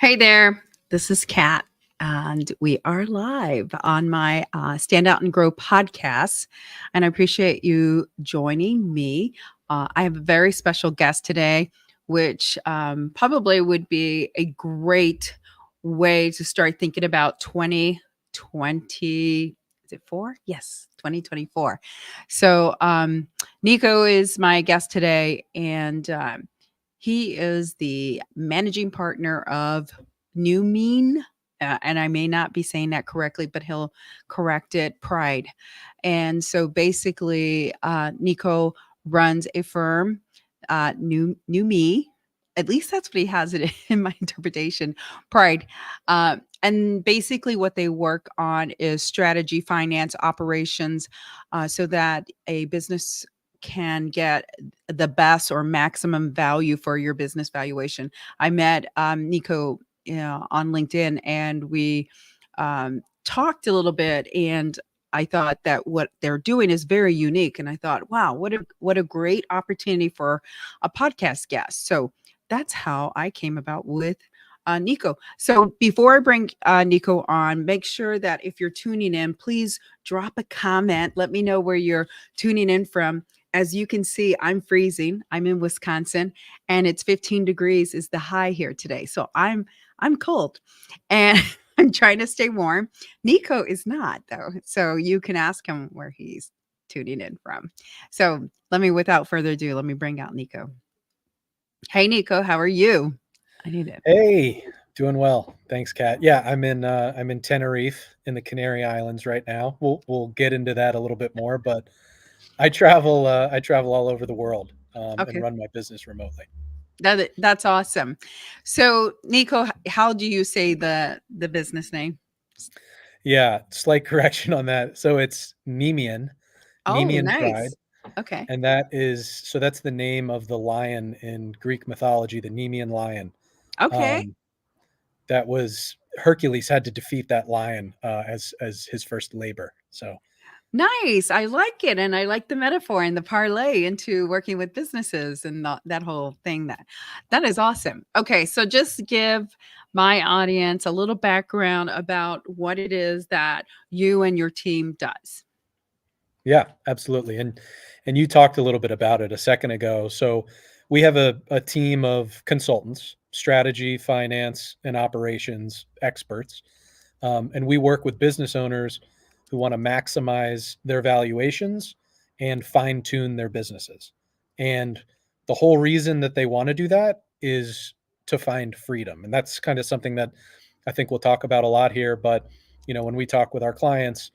Hey there, this is Kat, and we are live on my Stand Out and Grow podcast. And I appreciate you joining me. I have a very special guest today, which probably would be a great way to start thinking about 2020. Is it four? Yes, 2024. So, Nicco is my guest today, and he is the managing partner of Nee-mee-in, and I may not be saying that correctly, but he'll correct it. Pride, and so basically, Nicco runs a firm, New Me. At least that's what he has it in my interpretation. Pride, and basically what they work on is strategy, finance, operations, so that a business can get the best or maximum value for your business valuation. I met Nicco on LinkedIn, and we talked a little bit, and I thought that what they're doing is very unique. And I thought, wow, what a great opportunity for a podcast guest. So that's how I came about with Nicco. So before I bring Nicco on, make sure that if you're tuning in, please drop a comment. Let me know where you're tuning in from. As you can see, I'm freezing. I'm in Wisconsin, and it's 15 degrees is the high here today. So I'm cold, and I'm trying to stay warm. Nicco is not, though. So you can ask him where he's tuning in from. So without further ado, let me bring out Nicco. Hey, Nicco, how are you? I need it. Hey, doing well. Thanks, Kat. Yeah, I'm in Tenerife in the Canary Islands right now. We'll get into that a little bit more, but I travel all over the world and Okay. run my business remotely. That's awesome. So, Nicco, how do you say the business name? Yeah, slight correction on that. So it's Nemean, Oh, Nemean nice. pride, Okay. and that's the name of the lion in Greek mythology, the Nemean lion. Okay. Um, that was Hercules had to defeat that lion as his first labor. So Nice. I like it, and I like the metaphor and the parlay into working with businesses and that whole thing. That is awesome. Okay, so just give my audience a little background about what it is that you and your team does. yeah, absolutely. And you talked a little bit about it a second ago. So we have a team of consultants, strategy, finance, and operations experts. And we work with business owners who want to maximize their valuations and fine tune their businesses. And the whole reason that they want to do that is to find freedom. And that's kind of something that I think we'll talk about a lot here. But, when we talk with our clients,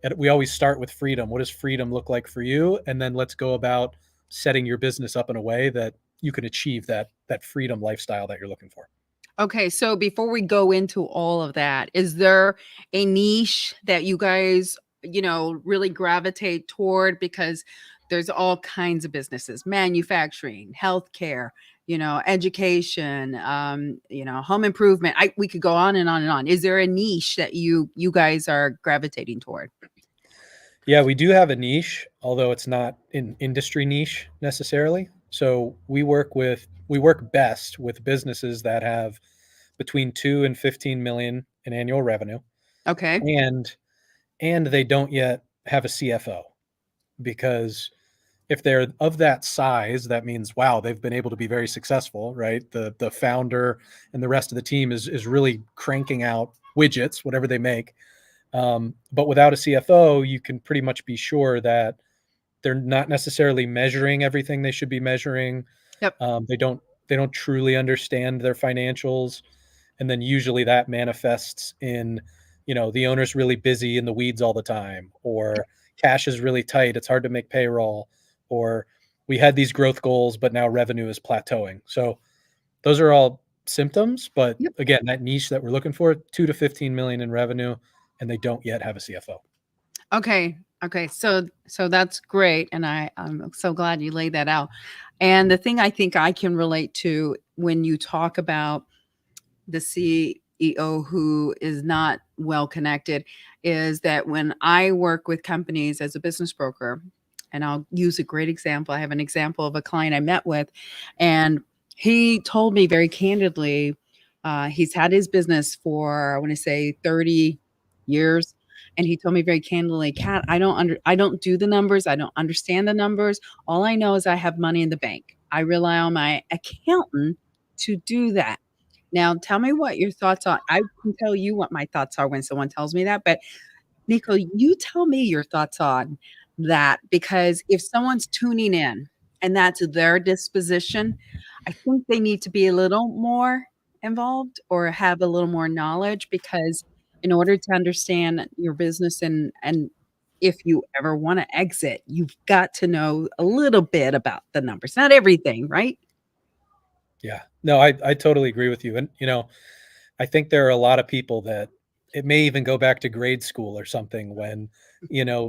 and we always start with freedom. What does freedom look like for you? And then let's go about setting your business up in a way that you can achieve that freedom lifestyle that you're looking for. Okay, so before we go into all of that, is there a niche that you guys, really gravitate toward? Because there's all kinds of businesses, manufacturing, healthcare, education, home improvement. We could go on and on and on. Is there a niche that you guys are gravitating toward? Yeah, we do have a niche, although it's not an industry niche necessarily. So we work best with businesses that have between 2 and 15 million in annual revenue, Okay. and they don't yet have a CFO, because if they're of that size, that means, wow, they've been able to be very successful, right? The founder and the rest of the team is really cranking out widgets, whatever they make. But without a CFO, you can pretty much be sure that they're not necessarily measuring everything they should be measuring. Yep. They don't truly understand their financials, and then usually that manifests in, the owner's really busy in the weeds all the time, or cash is really tight, it's hard to make payroll, or we had these growth goals but now revenue is plateauing. So those are all symptoms, but Yep. again, that niche that we're looking for, 2 to 15 million in revenue, and they don't yet have a CFO. Okay. Okay. So that's great. And I'm so glad you laid that out. And the thing I think I can relate to when you talk about the CEO who is not well connected is that when I work with companies as a business broker, and I'll use a great example. I have an example of a client I met with, and he told me very candidly, He's had his business for, I want to say, 30 years. And he told me very candidly, Kat, I don't do the numbers. I don't understand the numbers. All I know is I have money in the bank. I rely on my accountant to do that. Now, tell me what your thoughts are. I can tell you what my thoughts are when someone tells me that, but Nicco, you tell me your thoughts on that, because if someone's tuning in and that's their disposition, I think they need to be a little more involved or have a little more knowledge, because in order to understand your business and if you ever want to exit, you've got to know a little bit about the numbers, not everything, right? Yeah. No, I totally agree with you. And, I think there are a lot of people that it may even go back to grade school or something when,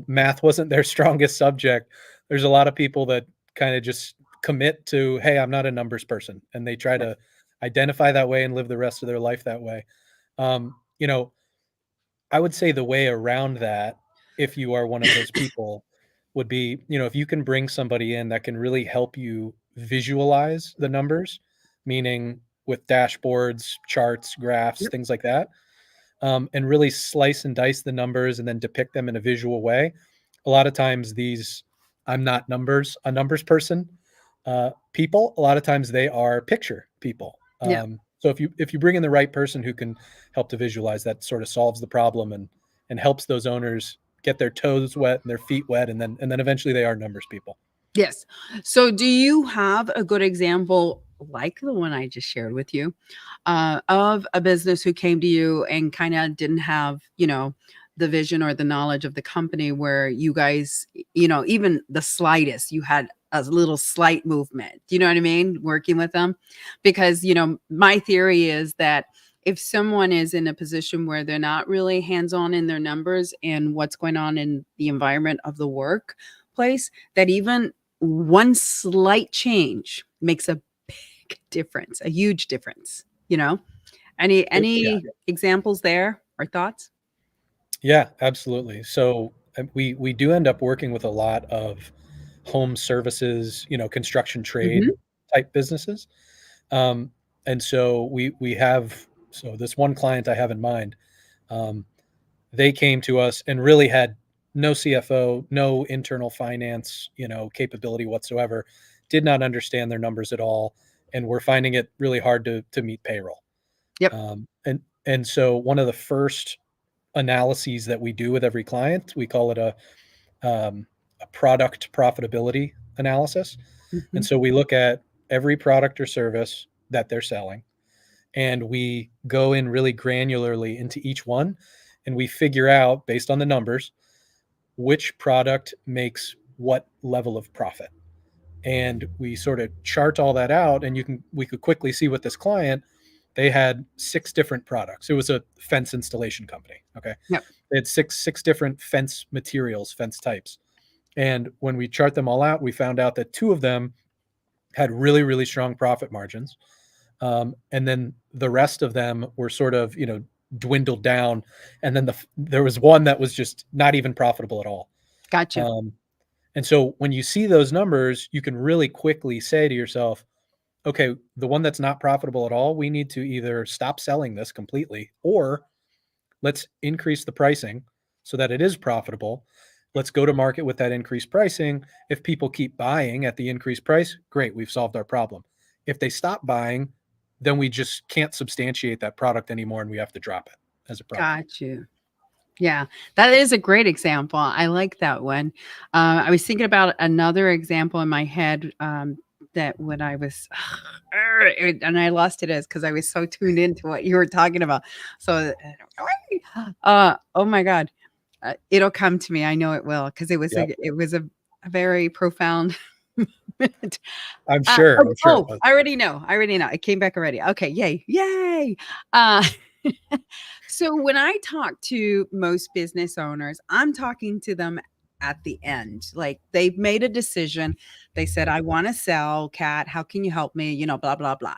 math wasn't their strongest subject. There's a lot of people that kind of just commit to, hey, I'm not a numbers person. And they try Right. to identify that way and live the rest of their life that way. Um, you know, I would say the way around that, if you are one of those people, would be, if you can bring somebody in that can really help you visualize the numbers, meaning with dashboards, charts, graphs, Yep. things like that, and really slice and dice the numbers and then depict them in a visual way. A lot of times, these I'm not a numbers person, people, a lot of times they are picture people. Yeah. So if you bring in the right person who can help to visualize, that sort of solves the problem and helps those owners get their toes wet and their feet wet, and then eventually they are numbers people. Yes. So, do you have a good example like the one I just shared with you, of a business who came to you and kind of didn't have, the vision or the knowledge of the company, where you guys, even the slightest, you had a little slight movement? Do you know what I mean? Working with them. Because, my theory is that if someone is in a position where they're not really hands on in their numbers and what's going on in the environment of the workplace, that even one slight change makes a big difference, a huge difference, you know? Any Yeah. any examples there or thoughts? Yeah, absolutely. So we do end up working with a lot of home services, construction trade Mhm. type businesses. Um, and so we have so this one client I have in mind, um, they came to us and really had no CFO, no internal finance, capability whatsoever, did not understand their numbers at all, and we're finding it really hard to meet payroll. Yep. And so one of the first analyses that we do with every client, we call it a product profitability analysis. And Mhm. so we look at every product or service that they're selling, and we go in really granularly into each one, and we figure out, based on the numbers, which product makes what level of profit. And we sort of chart all that out, and we could quickly see with this client, they had six different products. It was a fence installation company. Okay. Yep. They had six different fence materials, fence types. And when we chart them all out, we found out that two of them had really, really strong profit margins. And then the rest of them were sort of, dwindled down. And then there was one that was just not even profitable at all. Gotcha. Um, and so when you see those numbers, you can really quickly say to yourself, okay, the one that's not profitable at all, we need to either stop selling this completely, or let's increase the pricing so that it is profitable. Let's go to market with that increased pricing. If people keep buying at the increased price, great, we've solved our problem. If they stop buying, then we just can't substantiate that product anymore and we have to drop it as a product. Got you. Yeah, that is a great example. I like that one. I was thinking about another example in my head, that when I was and I lost it as because I was so tuned into what you were talking about. So, oh my God, it'll come to me. I know it will, because Yep. it was a very profound moment. I'm sure. I'm sure it was. I already know. I already know. It came back already. Okay, yay, yay. Uh, so when I talk to most business owners, I'm talking to them at the end. Like, they've made a decision. They said, I want to sell, Cat. How can you help me? Blah, blah, blah.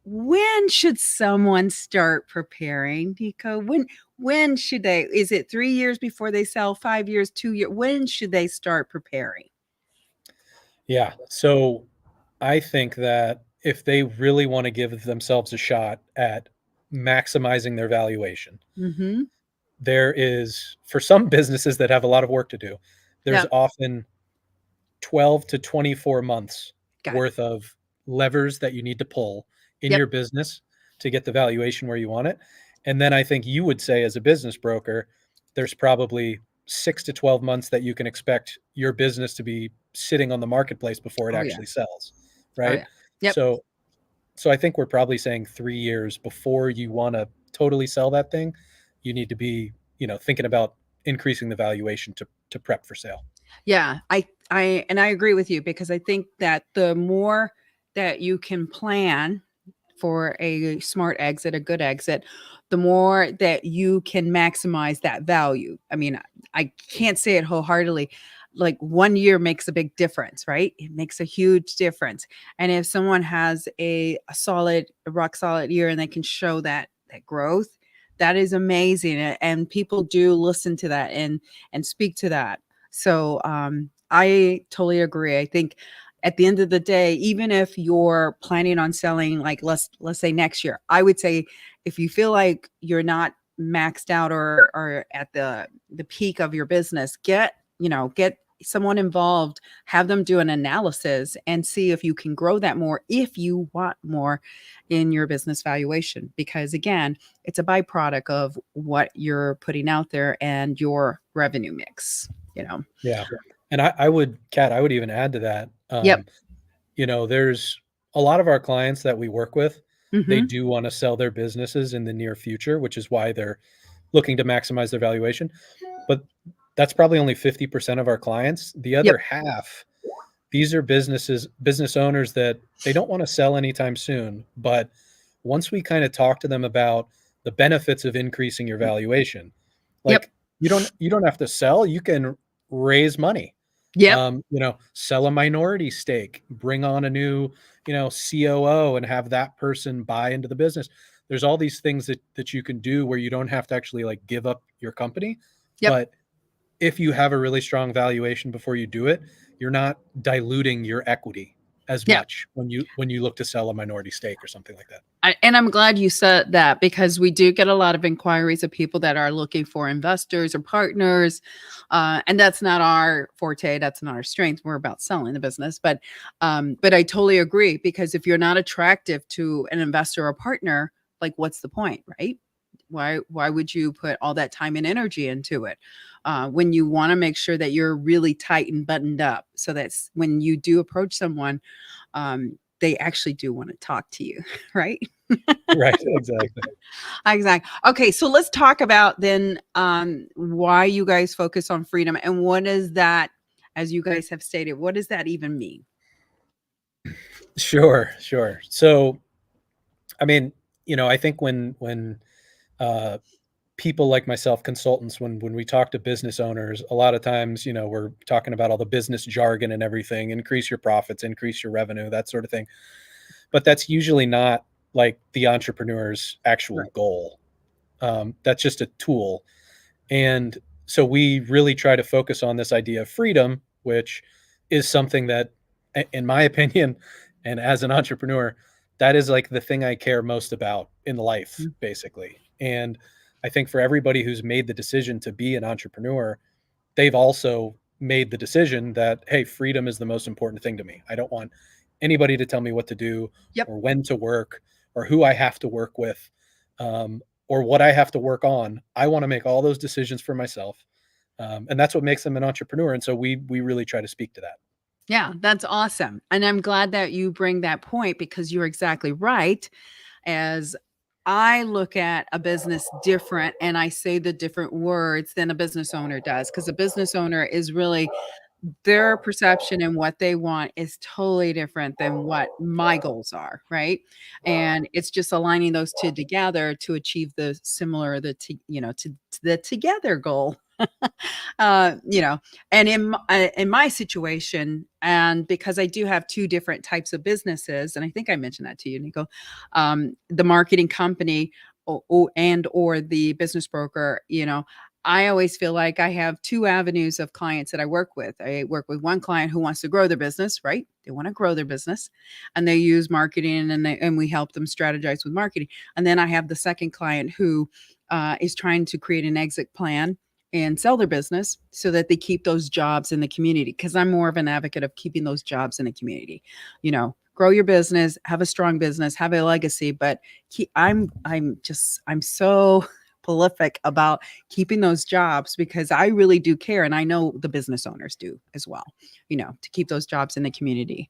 When should someone start preparing, Nico? When should they? Is it 3 years before they sell, 5 years, 2 years? When should they start preparing? Yeah. So I think that if they really want to give themselves a shot at maximizing their valuation, Mm-hmm. there is, for some businesses that have a lot of work to do, there's Yep. often 12 to 24 months Got it. worth of levers that you need to pull in Yep. your business to get the valuation where you want it. And then I think you would say, as a business broker, there's probably 6 to 12 months that you can expect your business to be sitting on the marketplace before it Oh yeah. actually sells, Oh right? yeah. Yep. So so I think we're probably saying 3 years before you wanna totally sell that thing, you need to be, thinking about increasing the valuation to prep for sale. Yeah, I agree with you because I think that the more that you can plan for a smart exit, a good exit, the more that you can maximize that value. I mean, I can't say it wholeheartedly. Like 1 year makes a big difference, right? It makes a huge difference. And if someone has a solid, a rock solid year and they can show that growth, that is amazing. And people do listen to that and speak to that. So I totally agree. I think at the end of the day, even if you're planning on selling, like let's say next year, I would say if you feel like you're not maxed out or at the peak of your business, get someone involved, have them do an analysis and see if you can grow that more if you want more in your business valuation. Because again, it's a byproduct of what you're putting out there and your revenue mix. Yeah. And I would Kat, I would even add to that, Yep. there's a lot of our clients that we work with, they Hmm. do wanna sell their businesses in the near future, which is why they're looking to maximize their valuation, but that's probably only 50% of our clients. The other Yep. half, these are business owners that they don't wanna sell anytime soon, but once we kinda talk to them about the benefits of increasing your valuation, Yep. like, you don't have to sell, you can raise money. Yep. Sell a minority stake, bring on a new, COO and have that person buy into the business. There's all these things that you can do where you don't have to actually, like, give up your company, Yep. but if you have a really strong valuation before you do it, you're not diluting your equity as Yep. much when you look to sell a minority stake or something like that. And I'm glad you said that because we do get a lot of inquiries of people that are looking for investors or partners, and that's not our forte. That's not our strength. We're about selling the business, but I totally agree because if you're not attractive to an investor or partner, like what's the point, right? Why would you put all that time and energy into it when you want to make sure that you're really tight and buttoned up, so that's when you do approach someone, they actually do want to talk to you, right? Right, exactly. Exactly. Okay, so let's talk about then why you guys focus on freedom and what is that, as you guys have stated, what does that even mean? Sure, sure. So, I mean, I think when uh, people like myself, consultants, when we talk to business owners, a lot of times, we're talking about all the business jargon and everything, increase your profits, increase your revenue, that sort of thing. But that's usually not like the entrepreneur's actual Right. goal. That's just a tool. And so we really try to focus on this idea of freedom, which is something that, in my opinion, and as an entrepreneur, that is like the thing I care most about in life, Mm. basically. And I think for everybody who's made the decision to be an entrepreneur, they've also made the decision that, hey, freedom is the most important thing to me. I don't want anybody to tell me what to do Yep. or when to work or who I have to work with, or what I have to work on. I want to make all those decisions for myself. And that's what makes them an entrepreneur. And so we really try to speak to that. Yeah, that's awesome. And I'm glad that you bring that point because you're exactly right. As I look at a business different and I say the different words than a business owner does, because a business owner is really their perception and what they want is totally different than what my goals are, right? And it's just aligning those two together to achieve the similar, to the together goal. You know, and in my situation, and because I do have two different types of businesses, and I think I mentioned that to you, Nico, the marketing company and or the business broker, I always feel like I have two avenues of clients that I work with. I work with one client who wants to grow their business, right? They want to grow their business and they use marketing and we help them strategize with marketing. And then I have the second client who is trying to create an exit plan and sell their business so that they keep those jobs in the community. Because I'm more of an advocate of keeping those jobs in the community. Grow your business, have a strong business, have a legacy, but I'm so prolific about keeping those jobs because I really do care. And I know the business owners do as well, to keep those jobs in the community.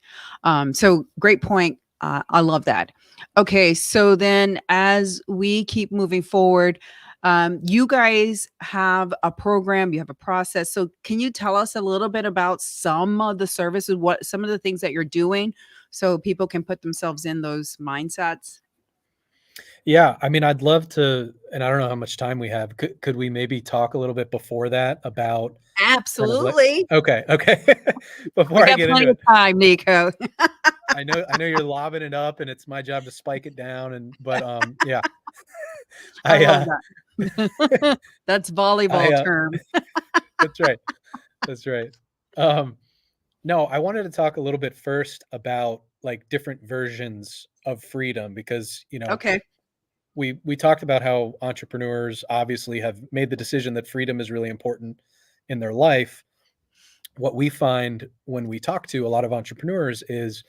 So great point. I love that. Okay. So then as we keep moving forward, you guys have a program, you have a process. So can you tell us a little bit about some of the services, what some of the things that you're doing so people can put themselves in those mindsets? Yeah, I mean, I'd love to, and I don't know how much time we have. Could we maybe talk a little bit before that about kind of what Absolutely. okay, okay. We Before I got get into plenty of it. time, Nico. I know you're lobbing it up and it's my job to spike it down but yeah. I I love that. That's I volleyball term. that's right. That's right. Um no, I wanted to talk a little bit first about like different versions of freedom because, Okay. we talked about how entrepreneurs obviously have made the decision that freedom is really important in their life. What we find when we talk to a lot of entrepreneurs is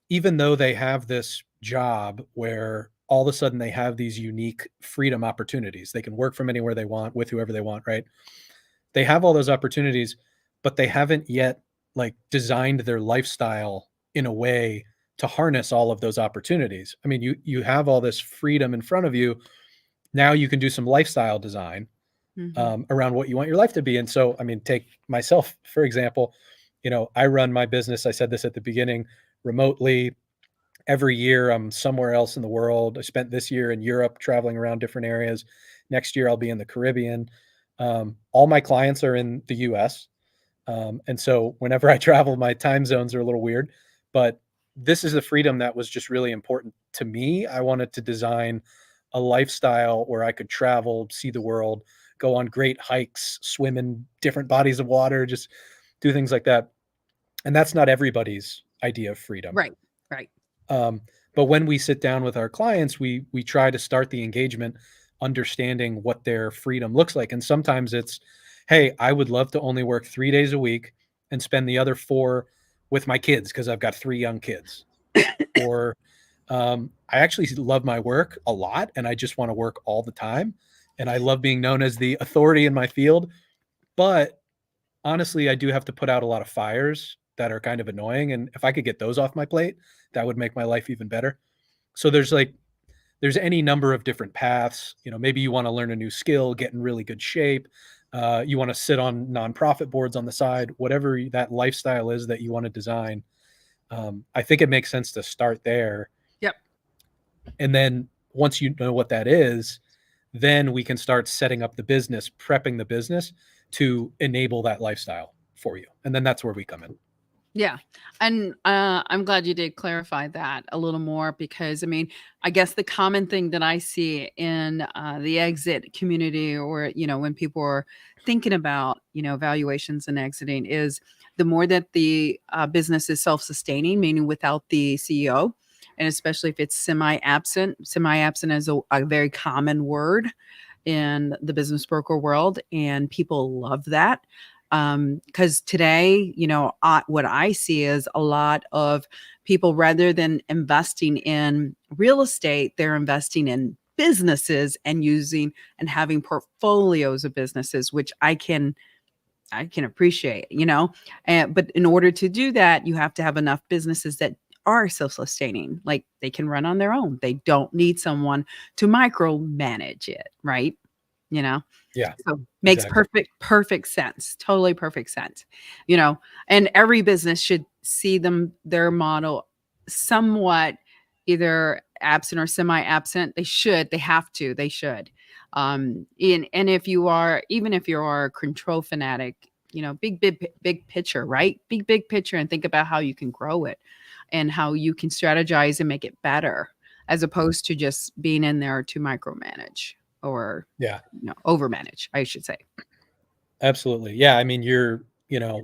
even though they have this job where all of a sudden they have these unique freedom opportunities, they can work from anywhere they want with whoever they want, right? They have all those opportunities, but they haven't yet like designed their lifestyle in a way to harness all of those opportunities. I mean, you have all this freedom in front of you. Now you can do some lifestyle design Mhm. around what you want your life to be. And so, I mean, take myself for example. I run my business. I said this at the beginning, remotely. Every year, I'm somewhere else in the world. I spent this year in Europe, traveling around different areas. Next year, I'll be in the Caribbean. All my clients are in the U.S. And so whenever I travel, my time zones are a little weird, but this is a freedom that was just really important to me. I wanted to design a lifestyle where I could travel, see the world, go on great hikes, swim in different bodies of water, just do things like that. And that's not everybody's idea of freedom. Right. Right. Um, but when we sit down with our clients, we try to start the engagement understanding what their freedom looks like. And sometimes it's, hey, I would love to only work 3 days a week and spend the other four with my kids because I've got three young kids. Or I actually love my work a lot and I just want to work all the time. And I love being known as the authority in my field. But honestly, I do have to put out a lot of fires that are kind of annoying. And if I could get those off my plate, that would make my life even better. So there's any number of different paths. Maybe you want to learn a new skill, get in really good shape. You want to sit on nonprofit boards on the side, whatever that lifestyle is that you want to design. I think it makes sense to start there. Yep. And then once you know what that is, then we can start setting up the business, prepping the business to enable that lifestyle for you. And then that's where we come in. Yeah. And I'm glad you did clarify that a little more because, I mean, I guess the common thing that I see in the exit community or, when people are thinking about, valuations and exiting is the more that the business is self sustaining, meaning without the CEO, and especially if it's semi absent is a very common word in the business broker world. And people love that because today, what I see is a lot of people, rather than investing in real estate, they're investing in businesses and using and having portfolios of businesses, which I can appreciate, and but in order to do that, you have to have enough businesses that are self-sustaining, like they can run on their own. They don't need someone to micromanage it, right? you know Yeah, so makes exactly. perfect sense, totally perfect sense. And every business should see their model somewhat either absent or semi-absent. They should. And if you are, even if you are a control fanatic, big picture, right? Big picture, and think about how you can grow it and how you can strategize and make it better as opposed to just being in there to micromanage. or Yeah, overmanage, I should say. absolutely. Yeah, I mean,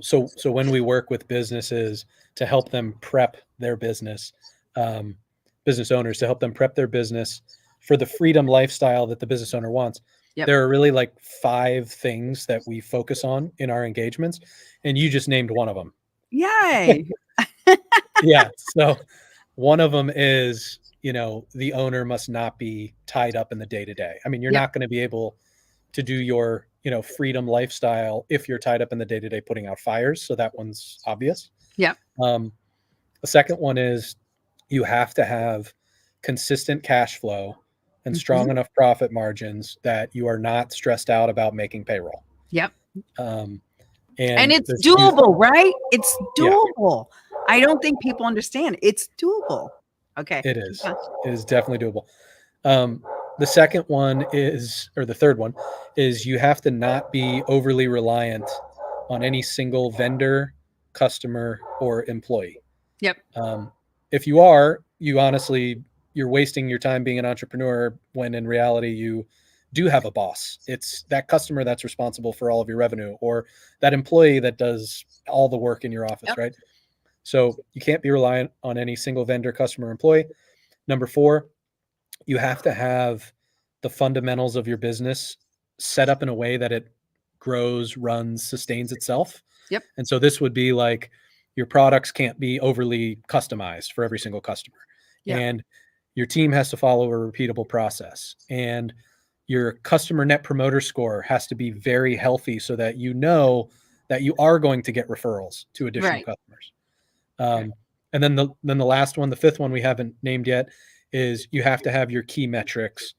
so when we work with businesses to help them prep their business, um, business owners to help them prep their business for the freedom lifestyle that the business owner wants, Yep. there are really like 5 things that we focus on in our engagements, and you just named one of them. Yay. Yeah. So one of them is, the owner must not be tied up in the day to day. I mean, you're Yep. not going to be able to do your, freedom lifestyle if you're tied up in the day to day putting out fires. So that one's obvious. Yep. Um, the second one is you have to have consistent cash flow and Hmm. strong enough profit margins that you are not stressed out about making payroll. Yep. Um, And and it's there's few, doable, right? It's yeah, doable. I don't think people understand. It's doable. Okay. it Keep is. on. It is definitely doable. Um, the second one is, or the third one is, you have to not be overly reliant on any single vendor, customer, or employee. Yep. Um, if you are, you're wasting your time being an entrepreneur when in reality you do have a boss. It's that customer that's responsible for all of your revenue, or that employee that does all the work in your office, Yep. right? So you can't be reliant on any single vendor, customer, employee. Number 4, you have to have the fundamentals of your business set up in a way that it grows, runs, sustains itself. Yep. And so this would be like, your products can't be overly customized for every single customer. Yep. And your team has to follow a repeatable process. And your customer net promoter score has to be very healthy so that you know that you are going to get referrals to additional Right. customers. Right. And then the last one, the fifth one we haven't named yet, is you have to have your key metrics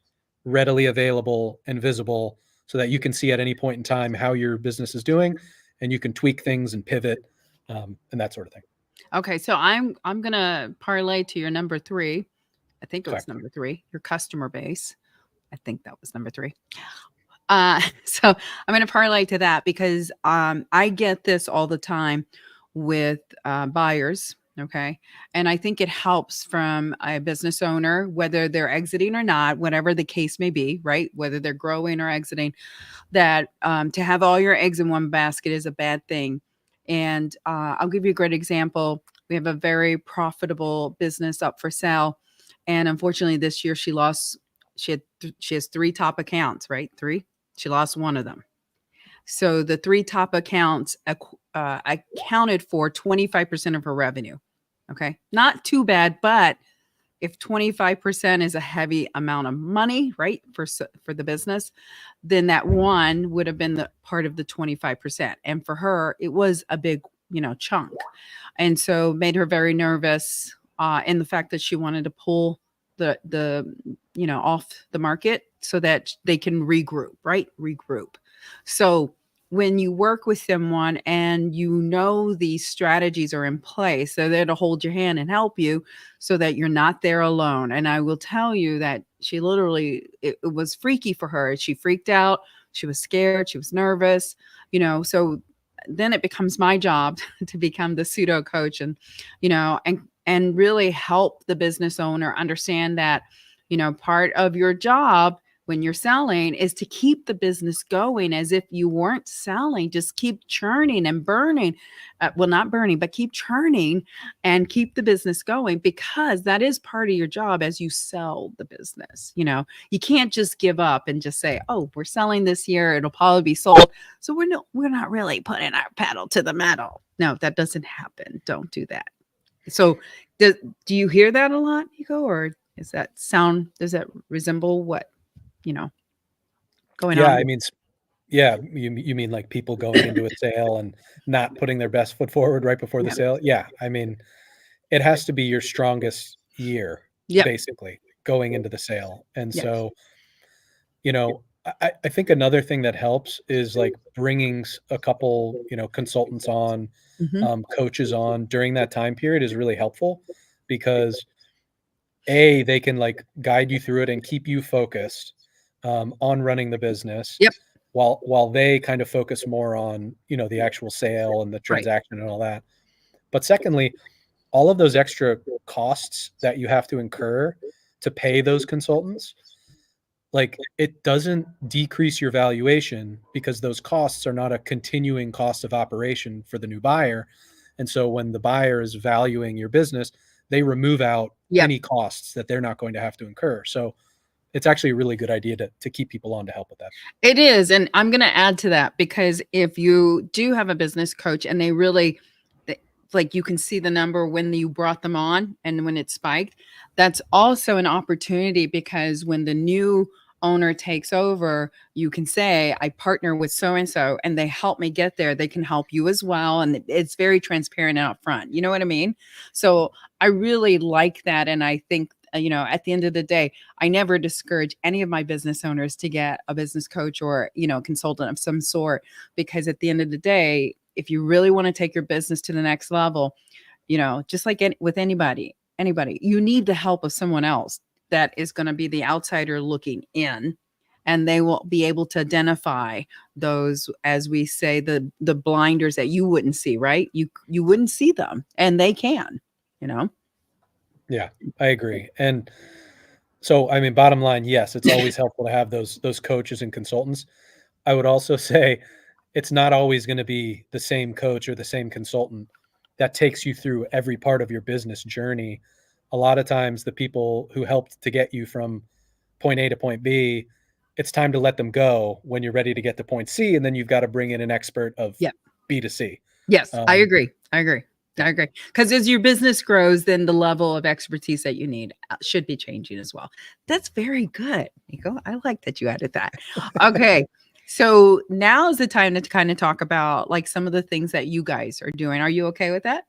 readily available and visible so that you can see at any point in time how your business is doing, and you can tweak things and pivot, and that sort of thing. Okay. So I'm gonna parlay to your number 3. I think it Okay. was number 3, your customer base. I think that was number 3. So I'm going to parlay to that because I get this all the time with buyers. Okay. And I think it helps from a business owner, whether they're exiting or not, whatever the case may be, right? Whether they're growing or exiting, that to have all your eggs in one basket is a bad thing. And I'll give you a great example. We have a very profitable business up for sale. And unfortunately, this year she has 3 top accounts, right? 3. She lost one of them. So the 3 top accounts accounted for 25% of her revenue. Okay. Not too bad, but if 25% is a heavy amount of money, right, for the business, then that one would have been the part of the 25%. And for her, it was a big, chunk. And so made her very nervous in the fact that she wanted to pull the off the market so that they can regroup, right? Regroup. So when you work with someone and these strategies are in place, they're there to hold your hand and help you so that you're not there alone. And I will tell you that she literally, it was freaky for her. She freaked out. She was scared. She was nervous, so then it becomes my job to become the pseudo coach and really help the business owner understand that, part of your job when you're selling is to keep the business going as if you weren't selling. Just keep churning and burning. Well, not burning, but keep churning and keep the business going, because that is part of your job as you sell the business. You can't just give up and just say, "Oh, we're selling this year. It'll probably be sold. So we're not really putting our pedal to the metal." No, that doesn't happen. Don't do that. So do you hear that a lot, Nico, or does that resemble what, you know, going Yeah, on I with? mean, yeah, you mean like people going into a sale and not putting their best foot forward right before the Yeah. sale? Yeah, I mean, it has to be your strongest year, Yep. basically, going into the sale. And Yes. so, I think another thing that helps is like bringing a couple, consultants on, Mhm. coaches on during that time period is really helpful, because they can like guide you through it and keep you focused, on running the business, Yep. while they kind of focus more on, the actual sale and the Right. transaction and all that. But secondly, all of those extra costs that you have to incur to pay those consultants, like it doesn't decrease your valuation because those costs are not a continuing cost of operation for the new buyer. And so when the buyer is valuing your business, they remove out Yep. any costs that they're not going to have to incur. So it's actually a really good idea to keep people on to help with that. It is, and I'm gonna add to that because if you do have a business coach and they really like you can see the number when you brought them on and when it spiked, that's also an opportunity because when the new owner takes over, you can say, I partner with so and so and they help me get there. They can help you as well. And it's very transparent and upfront. You know what I mean? So I really like that. And I think, at the end of the day, I never discourage any of my business owners to get a business coach or, consultant of some sort, because at the end of the day, if you really want to take your business to the next level, just like with anybody, you need the help of someone else that is going to be the outsider looking in, and they will be able to identify those, as we say, the blinders that you wouldn't see, right? You wouldn't see them, and they can, you know. Yeah, I agree. And so, I mean, bottom line, yes, it's always helpful to have those coaches and consultants. I would also say it's not always going to be the same coach or the same consultant that takes you through every part of your business journey. A lot of times, the people who helped to get you from point A to point B, it's time to let them go when you're ready to get to point C, and then you've got to bring in an expert of Yeah. B to C. Yes, I Um, agree. I agree. I agree. Because as your business grows, then the level of expertise that you need should be changing as well. That's very good, Nico. I like that you added that. Okay. So now is the time to kind of talk about like some of the things that you guys are doing. Are you okay with that?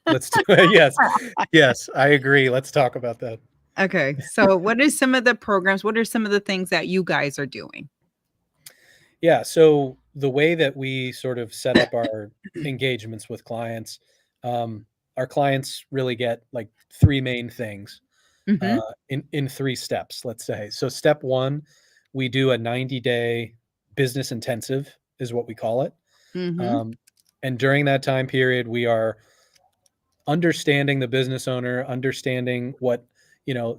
let's do it. Yes, yes, I agree. Let's talk about that. Okay. So what are some of the programs? What are some of the things that you guys are doing? Yeah. So the way that we sort of set up our engagements with clients, our clients really get like three main things Mm-hmm. in three steps. Let's say. So step one, we do a 90-day business intensive, is what we call it. Mm-hmm. Um, and during that time period, we are understanding the business owner, understanding what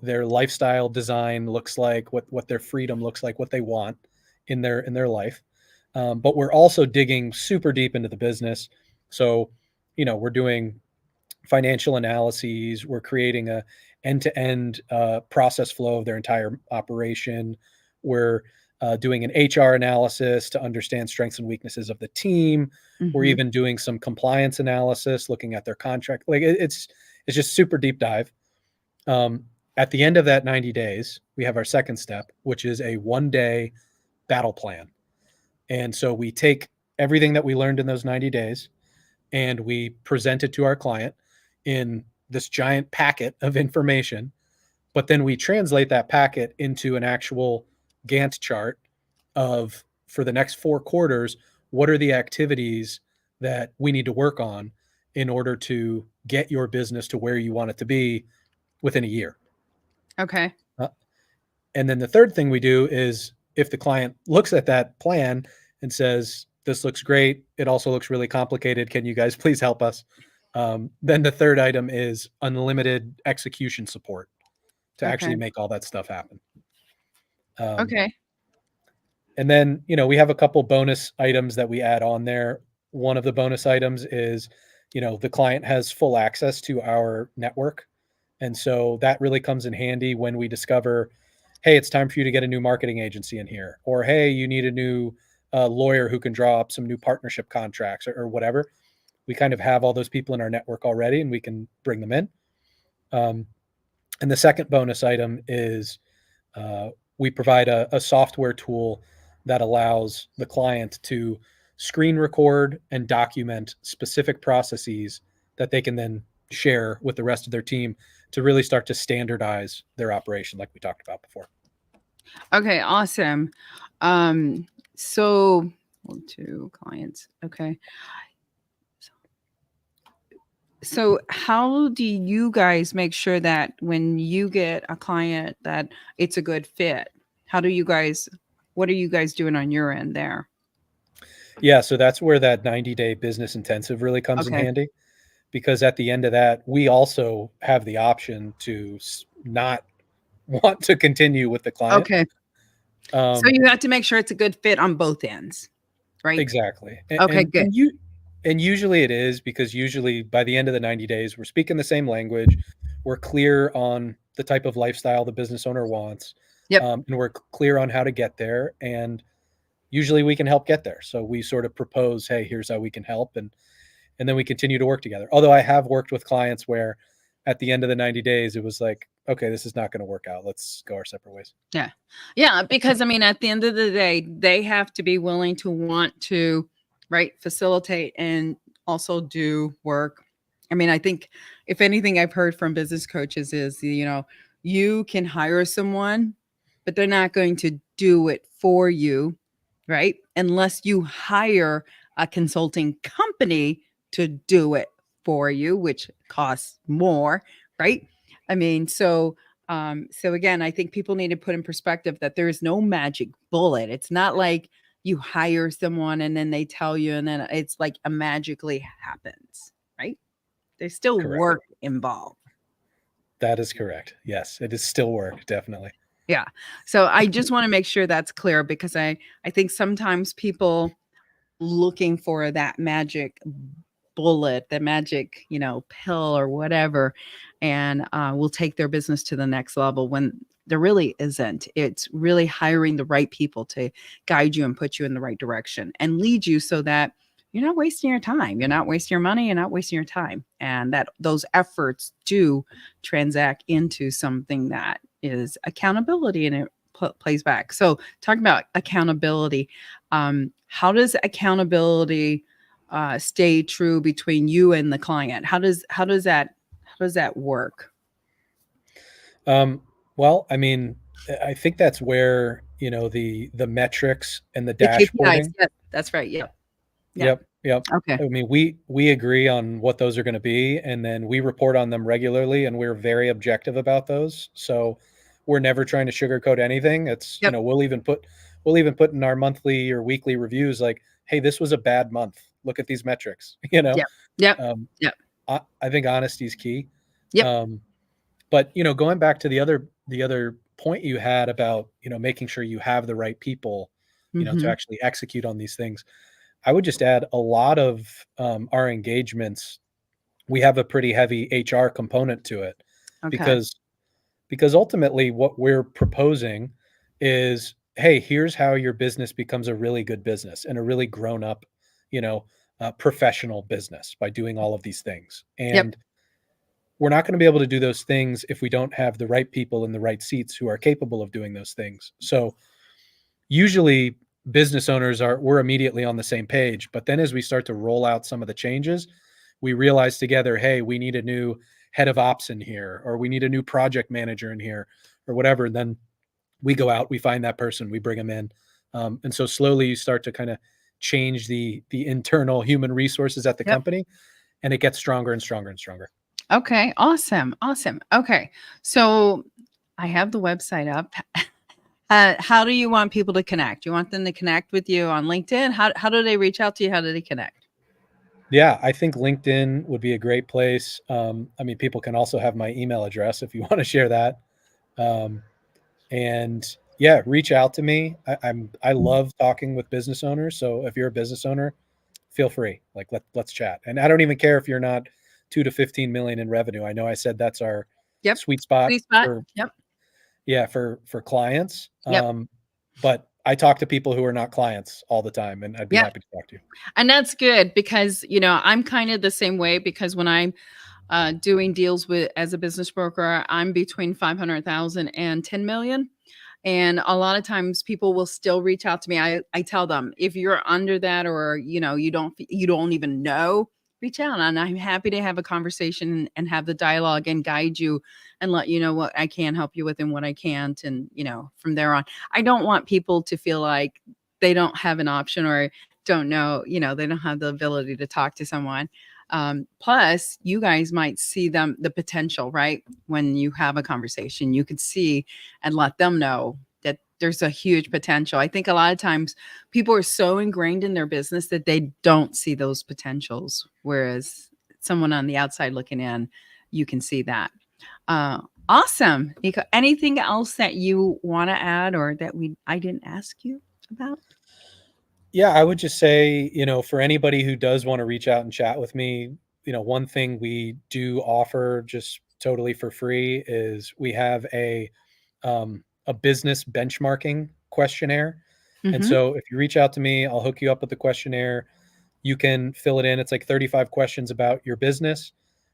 their lifestyle design looks like, what their freedom looks like, what they want in their life. But we're also digging super deep into the business. So, we're doing financial analyses. We're creating a end-to-end process flow of their entire operation. We're doing an HR analysis to understand strengths and weaknesses of the team. We're Mm-hmm. even doing some compliance analysis, looking at their contract. Like it's just super deep dive. Um, at the end of that 90 days, we have our second step, which is a 1-day battle plan. And so we take everything that we learned in those 90 days and we present it to our client in this giant packet of information. But then we translate that packet into an actual Gantt chart of, for the next 4 quarters, what are the activities that we need to work on in order to get your business to where you want it to be within a year. Okay. Uh, and then the third thing we do is if the client looks at that plan and says, this looks great, it also looks really complicated, can you guys please help us? Then the third item is unlimited execution support to actually Okay. make all that stuff happen. Um, Okay. and then, we have a couple bonus items that we add on there. One of the bonus items is, the client has full access to our network. And so that really comes in handy when we discover, hey, it's time for you to get a new marketing agency in here, or hey, you need a new lawyer who can draw up some new partnership contracts or whatever. We kind of have all those people in our network already, and we can bring them in. And the second bonus item is we provide a software tool that allows the client to screen record and document specific processes that they can then share with the rest of their team to really start to standardize their operation, like we talked about before. Okay, awesome. So 2 clients. Okay. So how do you guys make sure that when you get a client that it's a good fit? What are you guys doing on your end there? Yeah, so that's where that 90-day business intensive really comes in Okay. handy, because at the end of that, we also have the option to not want to continue with the client. Okay. So Um, you have to make sure it's a good fit on both ends, right? exactly. Okay, good. And usually it is, because usually by the end of the 90 days, we're speaking the same language. We're clear on the type of lifestyle the business owner wants. Yep. And we're clear on how to get there. And usually we can help get there. So we sort of propose, hey, here's how we can help. And then we continue to work together. Although I have worked with clients where at the end of the 90 days, it was like, okay, this is not going to work out. Let's go our separate ways. Yeah. Yeah. Because I mean, at the end of the day, they have to be willing to want to, right, facilitate and also do work. I mean, I think if anything I've heard from business coaches is, you can hire someone, but they're not going to do it for you, right? Unless you hire a consulting company to do it for you, which costs more, right? I mean, so again, I think people need to put in perspective that there is no magic bullet. It's not like you hire someone and then they tell you and then it's like a magically happens, right? There's still Correct. work involved. That is correct. Yes, it is still work, definitely. Yeah. So I just want to make sure that's clear because I think sometimes people looking for that magic bullet, the magic, pill or whatever, and will take their business to the next level when there really isn't. It's really hiring the right people to guide you and put you in the right direction and lead you so that you're not wasting your time. You're not wasting your money. You're not wasting your time. And that those efforts do transact into something that is accountability and it plays back. So talking about accountability, how does accountability stay true between you and the client? How does that work? Um, well, I mean, I think that's where, the metrics and the The KPIs. dashboarding. Yes, that's right. Yep. Yep. Yep, yep. Okay. I mean, we agree on what those are going to be, and then we report on them regularly, and we're very objective about those. So we're never trying to sugarcoat anything. It's, Yep. we'll even put in our monthly or weekly reviews like, hey, this was a bad month. Look at these metrics. Yep. Yep. Um, Yep. I think honesty is key. Yep. Um, but going back to the other point you had about making sure you have the right people, to Hmm. actually execute on these things. I would just add a lot of our engagements. We have a pretty heavy HR component to it, Okay. because ultimately what we're proposing is, hey, here's how your business becomes a really good business and a really grown up, you know, professional business by doing all of these things. Yep. And we're not going to be able to do those things if we don't have the right people in the right seats who are capable of doing those things. So usually business owners we're immediately on the same page, but then as we start to roll out some of the changes, we realize together, hey, we need a new head of ops in here, or we need a new project manager in here, or whatever. And then we go out, we find that person, we bring them in. And so slowly you start to kind of change the internal human resources at the Yep. company, and it gets stronger and stronger and stronger. Okay. Awesome. Awesome. Okay. So I have the website up. How do you want people to connect? You want them to connect with you on LinkedIn? How do they reach out to you? How do they connect? Yeah, I think LinkedIn would be a great place. I mean, people can also have my email address if you want to share that. Um, and yeah, reach out to me. I love talking with business owners. So if you're a business owner, feel free. Like let's chat. And I don't even care if you're not 2 to 15 million in revenue. I know I said that's our Yep. sweet spot Sweet spot. for Yep. for clients. Yep. But I talk to people who are not clients all the time, and I'd be Yep. happy to talk to you. And that's good because, I'm kind of the same way because when I'm doing deals with as a business broker, I'm between 500,000 and 10 million. And a lot of times people will still reach out to me. I tell them if you're under that or you don't even know, reach out and I'm happy to have a conversation and have the dialogue and guide you and let you know what I can help you with and what I can't. And from there on, I don't want people to feel like they don't have an option or don't know, they don't have the ability to talk to someone. Plus, you guys might see the potential, right? When you have a conversation, you could see and let them know that there's a huge potential. I think a lot of times people are so ingrained in their business that they don't see those potentials, whereas someone on the outside looking in, you can see that. Uh, Awesome. Nicco, anything else that you want to add or that I didn't ask you about? Yeah, I would just say, for anybody who does want to reach out and chat with me, one thing we do offer just totally for free is we have a business benchmarking questionnaire. And Mm-hmm. so if you reach out to me, I'll hook you up with the questionnaire. You can fill it in. It's like 35 questions about your business,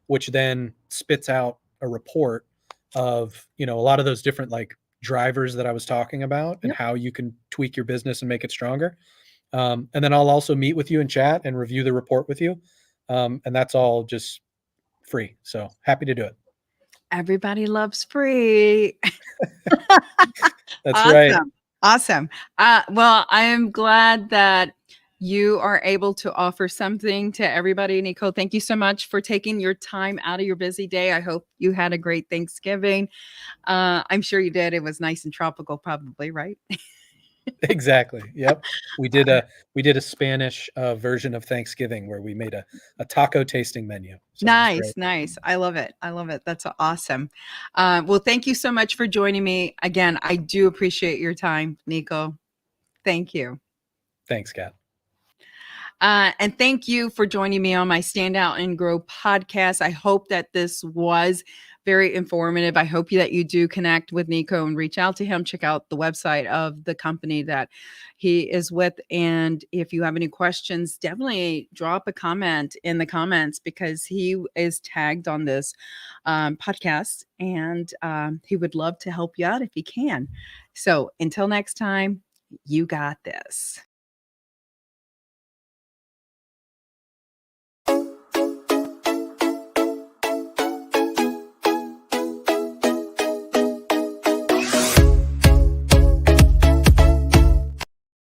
which then spits out a report of, a lot of those different like drivers that I was talking about and Yep. how you can tweak your business and make it stronger. And then I'll also meet with you and chat and review the report with you. And that's all just free. So happy to do it. Everybody loves free. That's right. Awesome. Awesome. Well, I am glad that you are able to offer something to everybody. Nicco, thank you so much for taking your time out of your busy day. I hope you had a great Thanksgiving. I'm sure you did. It was nice and tropical, probably, right? Exactly. Yep. We did a Spanish version of Thanksgiving where we made a taco tasting menu. So it was Nice, great. nice. I love it. I love it. That's awesome. Well, thank you so much for joining me. Again, I do appreciate your time, Nicco. Thank you. Thanks, Kat. And thank you for joining me on my Stand Out and Grow podcast. I hope that this was very informative. I hope that you do connect with Nicco and reach out to him. Check out the website of the company that he is with. And if you have any questions, definitely drop a comment in the comments because he is tagged on this podcast and he would love to help you out if he can. So until next time, you got this.